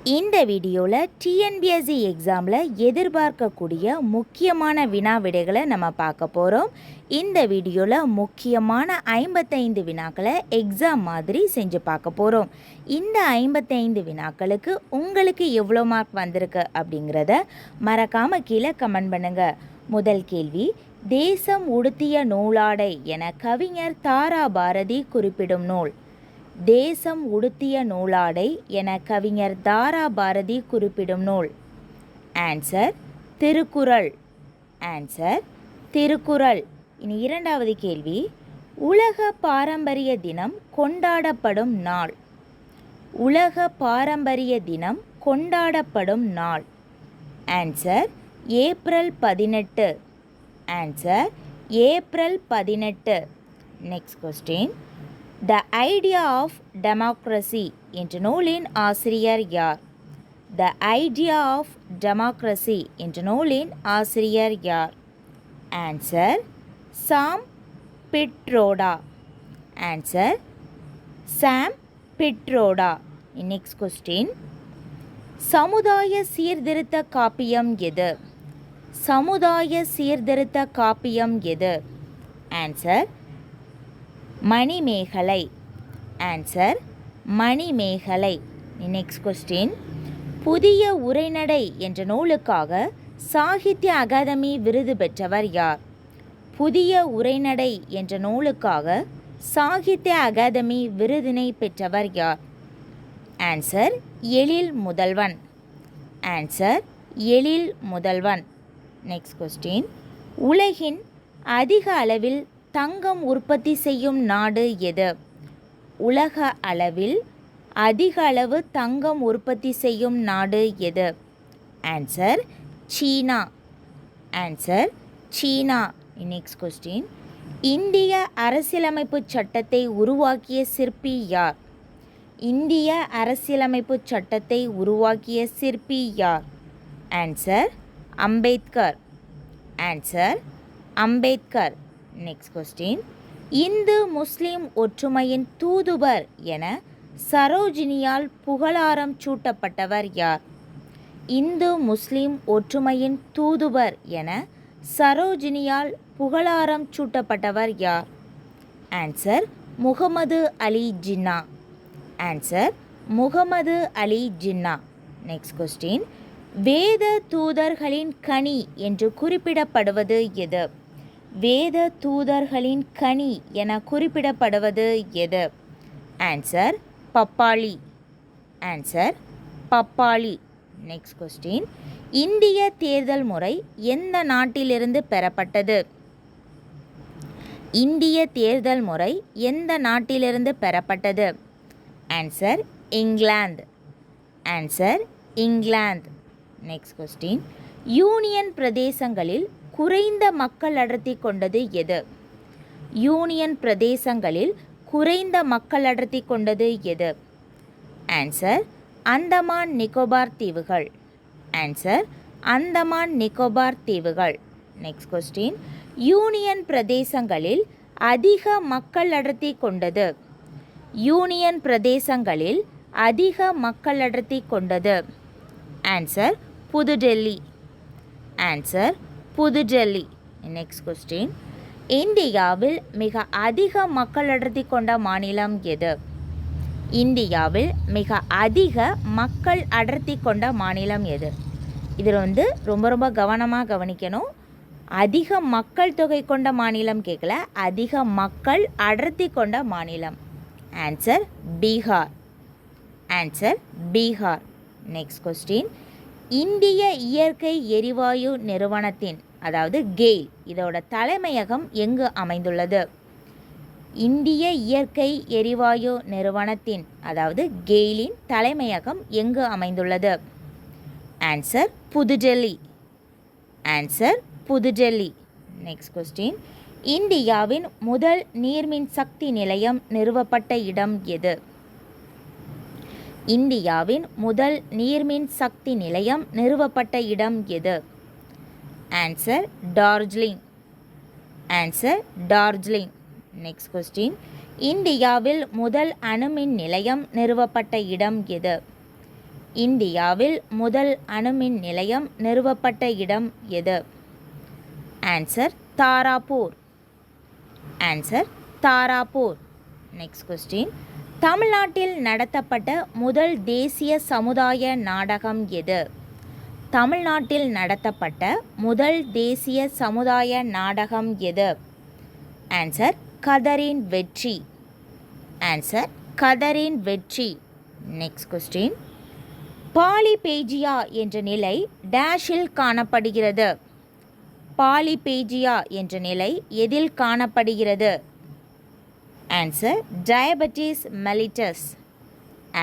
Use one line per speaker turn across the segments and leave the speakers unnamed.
இந்த வீடியோவில் டிஎன்பிஎஸ்சி எக்ஸாமில் எதிர்பார்க்கக்கூடிய முக்கியமான வினா விடைகளை நம்ம பார்க்க போகிறோம். இந்த வீடியோவில் முக்கியமான 55 வினாக்களை எக்ஸாம் மாதிரி செஞ்சு பார்க்க போகிறோம். இந்த 55 வினாக்களுக்கு உங்களுக்கு எவ்வளோ மார்க் வந்திருக்கு அப்படிங்கிறத மறக்காமல் கீழே கமெண்ட் பண்ணுங்கள். முதல் கேள்வி, தேசம் உடுத்திய நூலாடை என கவிஞர் தாரா பாரதி குறிப்பிடும் நூல். தேசம் உடுத்திய நூலாடை என கவிஞர் தாரா பாரதி குறிப்பிடும் நூல். ஆன்சர் திருக்குறள். ஆன்சர் திருக்குறள். இனி இரண்டாவது கேள்வி, உலக பாரம்பரிய தினம் கொண்டாடப்படும் நாள். உலக பாரம்பரிய தினம் கொண்டாடப்படும் நாள். Answer April 18. Answer April 18. Next question, the idea of democracy என்ற நூலின் ஆசிரியர் யார்? த ஐடியா ஆஃப் டெமோக்ரஸி என்ற நூலின் ஆசிரியர் யார்? Answer Sam Pitroda. Answer Sam Pitroda. Next question, சமுதாய சீர்திருத்த காப்பியம் எது? சமுதாய சீர்திருத்த காப்பியம் எது? Answer Manimekalai. Answer Manimekalai. Next question, புதிய உரைநடை என்ற நூலுக்காக சாகித்ய அகாதமி விருது பெற்றவர் யார்? புதிய உரைநடை என்ற நூலுக்காக சாகித்ய அகாதமி விருதினை பெற்றவர் யார்? ஆன்சர் எழில் முதல்வன். ஆன்சர் எழில் முதல்வன். நெக்ஸ்ட் கொஸ்டின், உலகின் அதிக அளவில் தங்கம் உற்பத்தி செய்யும் நாடு எது? உலக அளவில் அதிக அளவு தங்கம் உற்பத்தி செய்யும் நாடு எது? ஆன்சர் சீனா. ஆன்சர் சீனா. நெக்ஸ்ட் கொஸ்டின், இந்திய அரசியலமைப்பு சட்டத்தை உருவாக்கிய சிற்பி யார்? இந்திய அரசியலமைப்பு சட்டத்தை உருவாக்கிய சிற்பி யார்? Answer Ambedkar. Answer Ambedkar. Next question, Hindu Muslim ஒற்றுமையின் தூதுவர் என சரோஜினியால் புகழாரம் சூட்டப்பட்டவர் யார்? இந்து முஸ்லிம் ஒற்றுமையின் தூதுவர் என சரோஜினியால் புகழாரம் சூட்டப்பட்டவர் யார்? Answer Mohammed Ali Jinnah. Answer Mohammed Ali Jinnah. Next question, வேத தூதர்களின் கனி என்று குறிப்பிடப்படுவது எது? வேத தூதர்களின் கனி என குறிப்பிடப்படுவது எது? ஆன்சர் பப்பாளி. ஆன்சர் பப்பாளி. நெக்ஸ்ட் கொஸ்டின், இந்திய தேர்தல் முறை எந்த நாட்டிலிருந்து பெறப்பட்டது? இந்திய தேர்தல் முறை எந்த நாட்டிலிருந்து பெறப்பட்டது? Answer England. Answer England. Next question, union பிரதேசங்களில் குறைந்த மக்கள் அடர்த்தி கொண்டது எது? யூனியன் பிரதேசங்களில் குறைந்த மக்கள் அடர்த்தி கொண்டது எது? ஆன்சர் அந்தமான் நிக்கோபார் தீவுகள். ஆன்சர் அந்தமான் நிக்கோபார் தீவுகள். நெக்ஸ்ட் கொஸ்டின், யூனியன் பிரதேசங்களில் அதிக மக்கள் அடர்த்தி கொண்டது. யூனியன் பிரதேசங்களில் அதிக மக்கள் அடர்த்தி கொண்டது. ஆன்சர் புதுடெல்லி. ஆன்சர் புதுடெல்லி. நெக்ஸ்ட் கொஸ்டின், இந்தியாவில் மிக அதிக மக்கள் அடர்த்தி கொண்ட மாநிலம் எது? இந்தியாவில் மிக அதிக மக்கள் அடர்த்தி கொண்ட மாநிலம் எது? இதில் ரொம்ப கவனமாக கவனிக்கணும். அதிக மக்கள் தொகை கொண்ட மாநிலம் கேட்கல, அதிக மக்கள் அடர்த்தி கொண்ட மாநிலம். Answer Bihar. Answer Bihar. Next question, இந்திய இயற்கை எரிவாயு நிறுவனத்தின், அதாவது கெயில், இதோட தலைமையகம் எங்கு அமைந்துள்ளது? இந்திய இயற்கை எரிவாயு நிறுவனத்தின், அதாவது கெயிலின் தலைமையகம் எங்கு அமைந்துள்ளது? ஆன்சர் புதுடெல்லி. ஆன்சர் புதுடெல்லி. நெக்ஸ்ட் கொஸ்டின், இந்தியாவின் முதல் நீர்மின் சக்தி நிலையம் நிறுவப்பட்ட இடம் எது? இந்தியாவின் முதல் நீர்மின் சக்தி நிலையம் நிறுவப்பட்ட இடம் எது? Answer Darjeeling. Answer Darjeeling. Next question, இந்தியாவில் முதல் அணுமின் நிலையம் நிறுவப்பட்ட இடம் எது? இந்தியாவில் முதல் அணுமின் நிலையம் நிறுவப்பட்ட இடம் எது? Answer Tarapur. Answer Tarapur. Next question. தமிழ்நாட்டில் நடத்தப்பட்ட முதல் தேசிய சமுதாய நாடகம் எது? தமிழ்நாட்டில் நடத்தப்பட்ட முதல் தேசிய சமுதாய நாடகம் எது? ஆன்சர் கதரின் வெற்றி. ஆன்சர் கதரின் வெற்றி. Next question. பாலிபேஜியா என்ற நிலை டேஷில் காணப்படுகிறது? பாலிபேஜியா என்ற நிலை எதில் காணப்படுகிறது? Answer diabetes mellitus.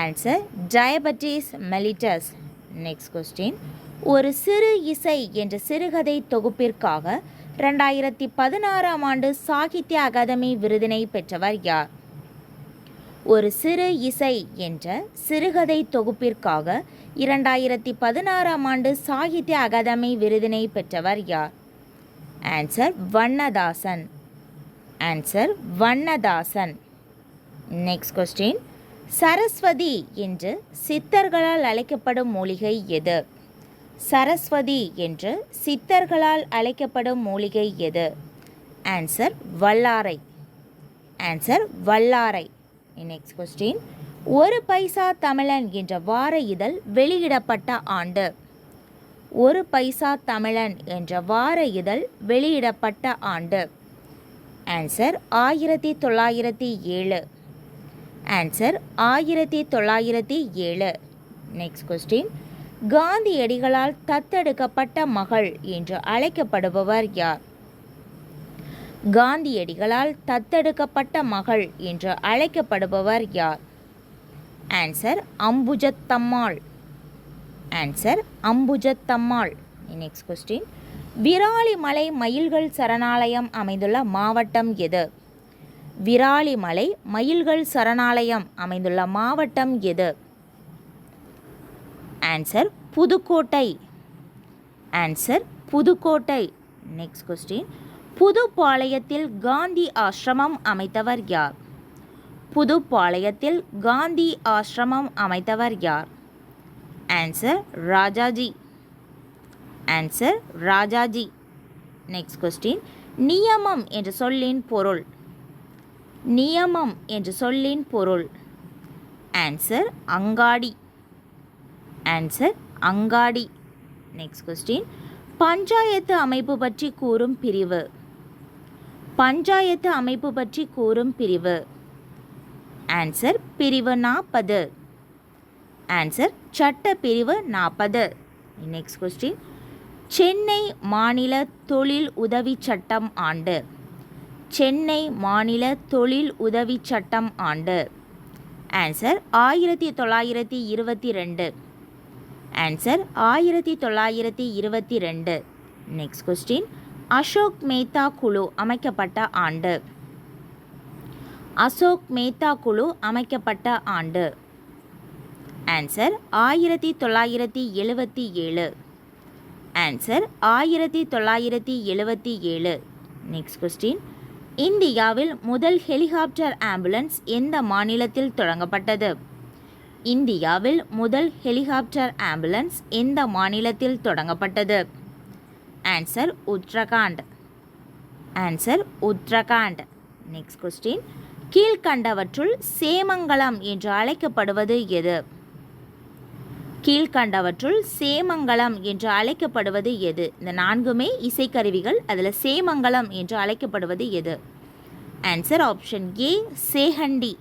Answer diabetes mellitus. Next question. ஒரு சிறு இசை என்ற சிறுகதை தொகுப்பிற்காக 2016ஆம் ஆண்டு சாகித்ய அகாதமி விருதினை பெற்றவர் யார்? ஒரு சிறு இசை என்ற சிறுகதை தொகுப்பிற்காக 2016ஆம் ஆண்டு சாகித்ய அகாதமி விருதினை பெற்றவர் யார்? Answer Vannadasan. Answer Vannadasan. Next question. Saraswati என்று சித்தர்களால் அழைக்கப்படும் மூலிகை எது? சரஸ்வதி என்று சித்தர்களால் அழைக்கப்படும் மூலிகை எது? ஆன்சர் வல்லாரை. ஆன்சர் வல்லாரை. Next question. ஒரு பைசா தமிழன் என்ற வார இதழ் வெளியிடப்பட்ட ஆண்டு? ஒரு பைசா தமிழன் என்ற வார இதழ் வெளியிடப்பட்ட ஆண்டு? ஆன்சர் 1907. ஆன்சர் 1907. Next question. காந்தியடிகளால் தத்தெடுக்கப்பட்ட மகள் என்று அழைக்கப்படுபவர் யார்? காந்தியடிகளால் தத்தெடுக்கப்பட்ட மகள் என்று அழைக்கப்படுபவர் யார்? Answer Ambujathammal. Answer Ambujathammal. Next question. Viralimalai மயில்கள் சரணாலயம் அமைந்துள்ள மாவட்டம் எது? விராலிமலை மயில்கள் சரணாலயம் அமைந்துள்ள மாவட்டம் எது? Answer Pudukkottai. Answer Pudukkottai. Next question. புதுப்பாளையத்தில் காந்தி ஆசிரமம் அமைத்தவர் யார்? புதுப்பாளையத்தில் காந்தி ஆசிரமம் அமைத்தவர் யார்? Answer Rajaji. Answer Rajaji. Next question. நியமம் என்ற சொல்லின் பொருள்? நியமம் என்ற சொல்லின் பொருள்? ஆன்சர் அங்காடி. ஆன்சர் அங்காடி. Next question. பஞ்சாயத்து அமைப்பு பற்றி கூறும் பிரிவு? பஞ்சாயத்து அமைப்பு பற்றி கூறும் பிரிவு? ஆன்சர் பிரிவு 40. ஆன்சர் சட்ட பிரிவு 40. Next question. சென்னை மாநில தொழில் உதவி சட்டம் ஆண்டு? சென்னை மாநில தொழில் உதவி சட்டம் ஆண்டு? Answer 1922. Answer 1922. Next question. Ashok Mehta குழு அமைக்கப்பட்ட ஆண்டு? அசோக் மேத்தா குழு அமைக்கப்பட்ட ஆண்டு? ஆன்சர் 1977. ஆன்சர் 1977. Next question. இந்தியாவில் முதல் ஹெலிகாப்டர் ஆம்புலன்ஸ் எந்த மாநிலத்தில் தொடங்கப்பட்டது? இந்தியாவில் முதல் ஹெலிகாப்டர் ஆம்புலன்ஸ் எந்த மாநிலத்தில் தொடங்கப்பட்டது? Answer Uttarakhand. Answer Uttarakhand. Next question. கீழ்கண்டவற்றுள் சேமங்கலம் என்று அழைக்கப்படுவது எது? கீழ்கண்டவற்றுள் சேமங்கலம் என்று அழைக்கப்படுவது எது? இந்த 4மே இசைக்கருவிகள். அதில் சேமங்கலம் என்று அழைக்கப்படுவது எது? ஆன்சர் ஆப்ஷன் ஏ சேஹண்டி.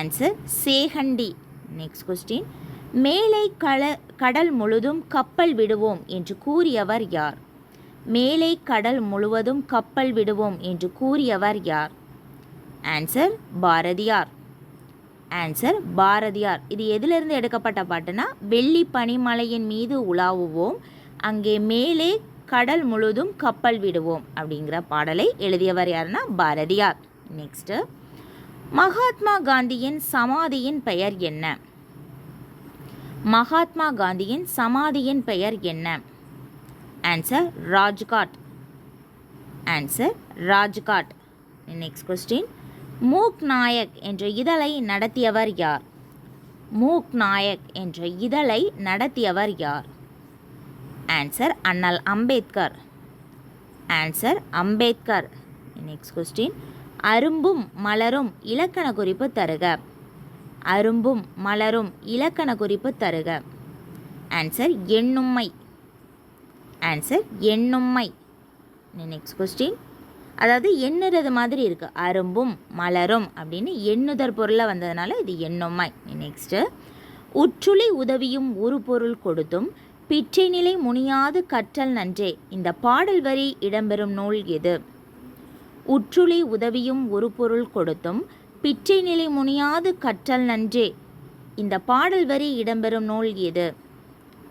ஆன்சர் சேஹண்டி. Next question. மேலே கடல் முழுதும் கப்பல் விடுவோம் என்று கூறியவர் யார்? மேலே கடல் முழுவதும் கப்பல் விடுவோம் என்று கூறியவர் யார்? ஆன்சர் பாரதியார். ஆன்சர் பாரதியார். இது எதிலிருந்து எடுக்கப்பட்ட பாட்டுனா, வெள்ளி பனிமலையின் மீது உலாவுவோம், அங்கே மேலே கடல் முழுதும் கப்பல் விடுவோம் அப்படிங்கிற பாடலை எழுதியவர் யாருன்னா பாரதியார். நெக்ஸ்ட்டு. மகாத்மா காந்தியின் சமாதியின் பெயர் என்ன? மகாத்மா காந்தியின் சமாதியின் பெயர் என்ன? Answer Rajghat. Answer Rajghat. Next question. Mook Nayak என்ற இதழை நடத்தியவர் யார்? மூக் நாயக் என்ற இதழை நடத்தியவர் யார்? Answer Annal Ambedkar. Answer Ambedkar. Next question. அரும்பும் மலரும் இலக்கண குறிப்பு தருக. அரும்பும் மலரும் இலக்கண குறிப்பு தருக. ஆன்சர் எண்ணும்மை. ஆன்சர் எண்ணும்மை. Next question. அதாவது எண்ணுறது மாதிரி இருக்குது. அரும்பும் மலரும் அப்படின்னு எண்ணுதற் பொருளில் வந்ததுனால இது எண்ணும்மை. நெக்ஸ்ட்டு. உற்றுளி உதவியும் ஒரு பொருள் கொடுத்தும் பிச்சை நிலை முனியாது கற்றல் நன்றே. இந்த பாடல் வரி இடம்பெறும் நூல் எது? உற்றுளி உதவியும் ஒரு பொருள் கொடுத்தும் பிச்சை நிலை முனியாது கற்றல் நன்றே. இந்த பாடல் வரி இடம்பெறும் நூல் எது?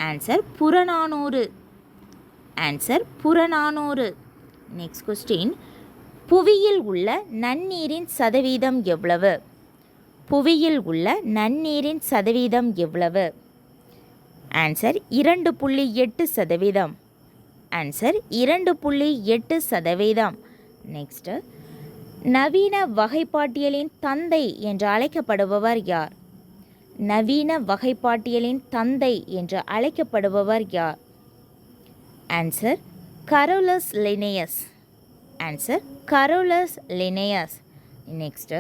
Answer Purananuru. Answer Purananuru. Next question. புவியில் உள்ள நன்னீரின் சதவீதம் எவ்வளவு? புவியில் உள்ள நன்னீரின் சதவீதம் எவ்வளவு? ஆன்சர் 2.8%. ஆன்சர் 2.8%. நெக்ஸ்ட்டு. நவீன வகைப்பாட்டியலின் தந்தை என்று அழைக்கப்படுபவர் யார்? நவீன வகைப்பாட்டியலின் தந்தை என்று அழைக்கப்படுபவர் யார்? Answer Carolus Linnaeus. Answer Carolus Linnaeus. Next.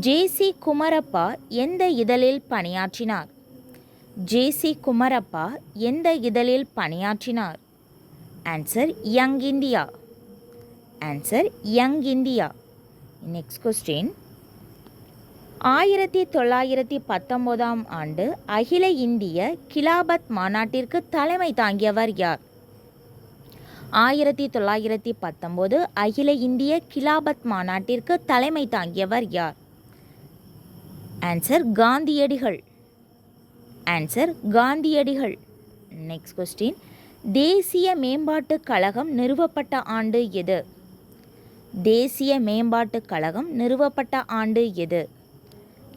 J C. Kumarappa எந்த இதழில் பணியாற்றினார்? ஜே.சி. குமரப்பா எந்த இதழில் பணியாற்றினார்? Answer young India. Answer young India. Next question. 1919 ஆண்டு அகில இந்திய கிலாபத் மாநாட்டிற்கு தலைமை தாங்கியவர் யார்? 1919 அகில இந்திய கிலாபத் மாநாட்டிற்கு தலைமை தாங்கியவர் யார்? ஆன்சர் காந்தியடிகள். ஆன்சர் காந்தியடிகள். Next question. தேசிய மேம்பாட்டுக் கழகம் நிறுவப்பட்ட ஆண்டு எது? தேசிய மேம்பாட்டுக் கழகம் நிறுவப்பட்ட ஆண்டு எது?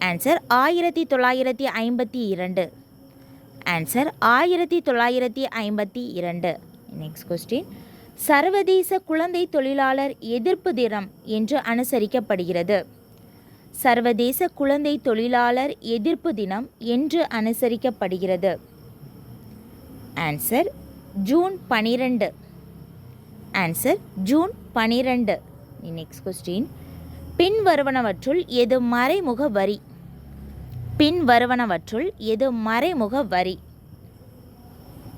ஆன்சர் 1952. ஆன்சர் 1952. Next question. சர்வதேச குழந்தை தொழிலாளர் எதிர்ப்பு தினம் என்று அனுசரிக்கப்படுகிறது. சர்வதேச குழந்தை தொழிலாளர் எதிர்ப்பு தினம் என்று அனுசரிக்கப்படுகிறது. Answer June 12. Answer June 12. Next question. பின்வருவனவற்றுள் எது மறைமுக வரி? பின்வருவனவற்றுள் எது மறைமுக வரி?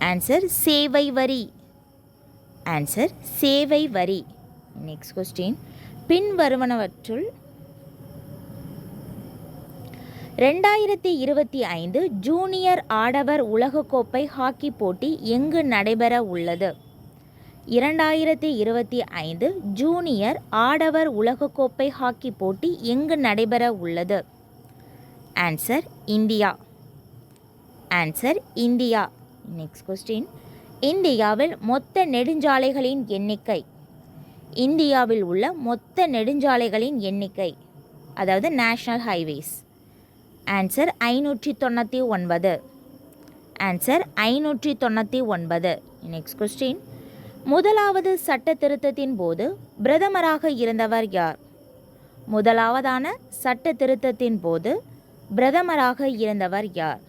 ஆன்சர் சேவை வரி. ஆன்சர் சேவை வரி. Next question. பின்வருவனவற்றுள் 2025 ஜூனியர் ஆடவர் உலகக்கோப்பை ஹாக்கி போட்டி எங்கு நடைபெற உள்ளது? 2025 ஜூனியர் ஆடவர் உலகக்கோப்பை ஹாக்கி போட்டி எங்கு நடைபெற உள்ளது? Answer India. Answer India. Next question. இந்தியாவில் மொத்த நெடுஞ்சாலைகளின் எண்ணிக்கை. இந்தியாவில் உள்ள மொத்த நெடுஞ்சாலைகளின் எண்ணிக்கை, அதாவது national highways. Answer 599. Answer 599. Next question. முதலாவது சட்ட திருத்தத்தின் போது பிரதமராக இருந்தவர் யார்? முதலாவதான சட்ட திருத்தத்தின் போது பிரதமராக இருந்தவர் யார்?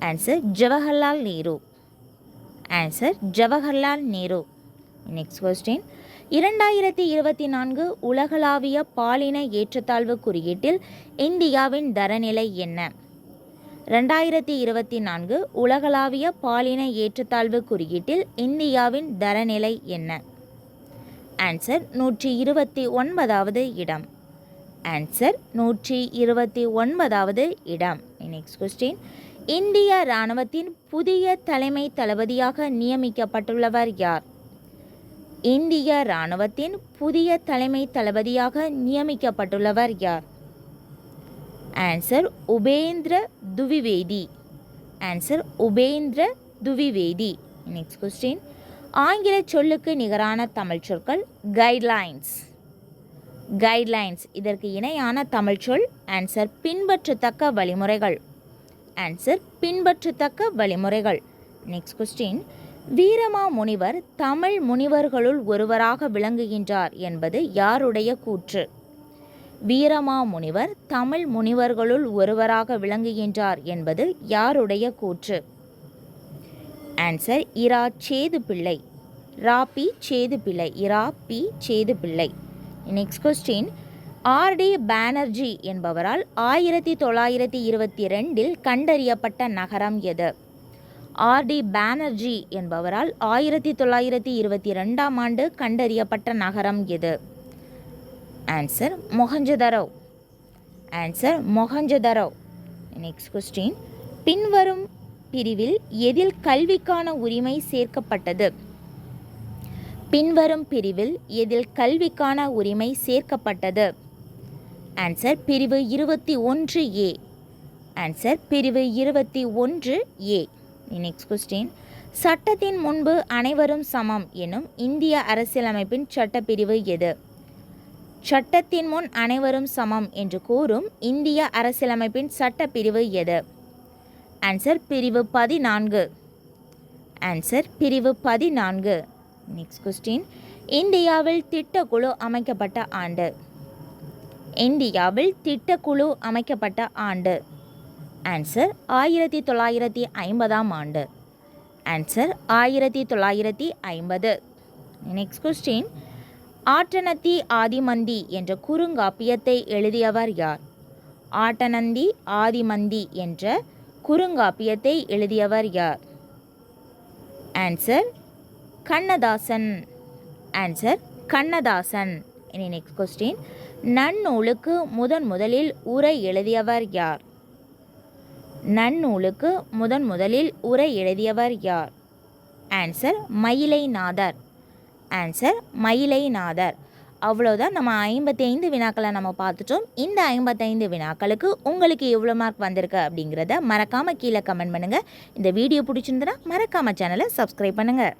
Answer Jawaharlal Nehru. Answer Jawaharlal Nehru. Next question. 2024 உலகளாவிய பாலின ஏற்றத்தாழ்வு குறியீட்டில் இந்தியாவின் தரநிலை என்ன? 2024 உலகளாவிய பாலின ஏற்றத்தாழ்வு குறியீட்டில் இந்தியாவின் தரநிலை என்ன? ஆன்சர் 129வது இடம். ஆன்சர் 129வது இடம். Next question. இந்திய இராணுவத்தின் புதிய தலைமை தளபதியாக நியமிக்கப்பட்டுள்ளவர் யார்? இந்திய இராணுவத்தின் புதிய தலைமை தளபதியாக நியமிக்கப்பட்டுள்ளவர் யார்? Answer Upendra Dwivedi. Answer Upendra Dwivedi. Next question. ஆங்கில சொல்லுக்கு நிகரான தமிழ் சொற்கள் கைட்லைன்ஸ். கைட்லைன்ஸ் இதற்கு இணையான தமிழ் சொல். ஆன்சர் பின்பற்றத்தக்க வழிமுறைகள். ஆன்சர் பின்பற்றத்தக்க வழிமுறைகள். Next question. வீரமா முனிவர் தமிழ் முனிவர்களுள் ஒருவராக விளங்குகின்றார் என்பது யாருடைய கூற்று? வீரமாமுனிவர் தமிழ் முனிவர்களுள் ஒருவராக விளங்குகின்றார் என்பது யாருடைய கூற்று? ஆன்சர் இரா சேதுப்பிள்ளை. ராபி சேதுப்பிள்ளை. இரா பி Sethupillai. Next question. R D Banerjee என்பவரால் 1922 கண்டறியப்பட்ட நகரம் எது? ஆர்டி பானர்ஜி என்பவரால் 1922 கண்டறியப்பட்ட நகரம் எது? Answer Mohenjo-daro. Answer Mohenjo-daro. Next question. பின்வரும் பிரிவில் எதில் கல்விக்கான உரிமை சேர்க்கப்பட்டது? பின்வரும் பிரிவில் எதில் கல்விக்கான உரிமை சேர்க்கப்பட்டது? ஆன்சர் பிரிவு 21A. ஆன்சர் பிரிவு 21A. Next question. சட்டத்தின் முன்பு அனைவரும் சமம் எனும் இந்திய அரசியலமைப்பின் சட்டப்பிரிவு எது? சட்டத்தின் முன் அனைவரும் சமம் என்று கூறும் இந்திய அரசியலமைப்பின் சட்டப்பிரிவு எது? ஆன்சர் பிரிவு 14. ஆன்சர் பிரிவு 14. Next question. இந்தியாவில் திட்டக்குழு அமைக்கப்பட்ட ஆண்டு? இந்தியாவில் திட்டக்குழு அமைக்கப்பட்ட ஆண்டு? ஆன்சர் 1950 ஆண்டு. Answer 1950. Next question. Attanathi Adimanthi என்ற குறுங்காப்பியத்தை எழுதியவர் யார்? ஆட்டனந்தி ஆதிமந்தி என்ற குறுங்காப்பியத்தை எழுதியவர் யார்? Answer Kannadasan. Answer Kannadasan. Next question. நன்னூலுக்கு முதலில் உரை எழுதியவர் யார்? நன்னூலுக்கு முதலில் உரை எழுதியவர் யார்? ஆன்சர் மயிலைநாதர். ஆன்சர் மயிலைநாதர். அவ்வளோதான். நம்ம 55 வினாக்களை நம்ம பார்த்துட்டோம். இந்த 55 வினாக்களுக்கு உங்களுக்கு எவ்வளோ மார்க் வந்திருக்கு அப்படிங்கிறத மறக்காமல் கீழே கமெண்ட் பண்ணுங்கள். இந்த வீடியோ பிடிச்சிருந்தனா மறக்காமல் சேனலை சப்ஸ்கிரைப் பண்ணுங்கள்.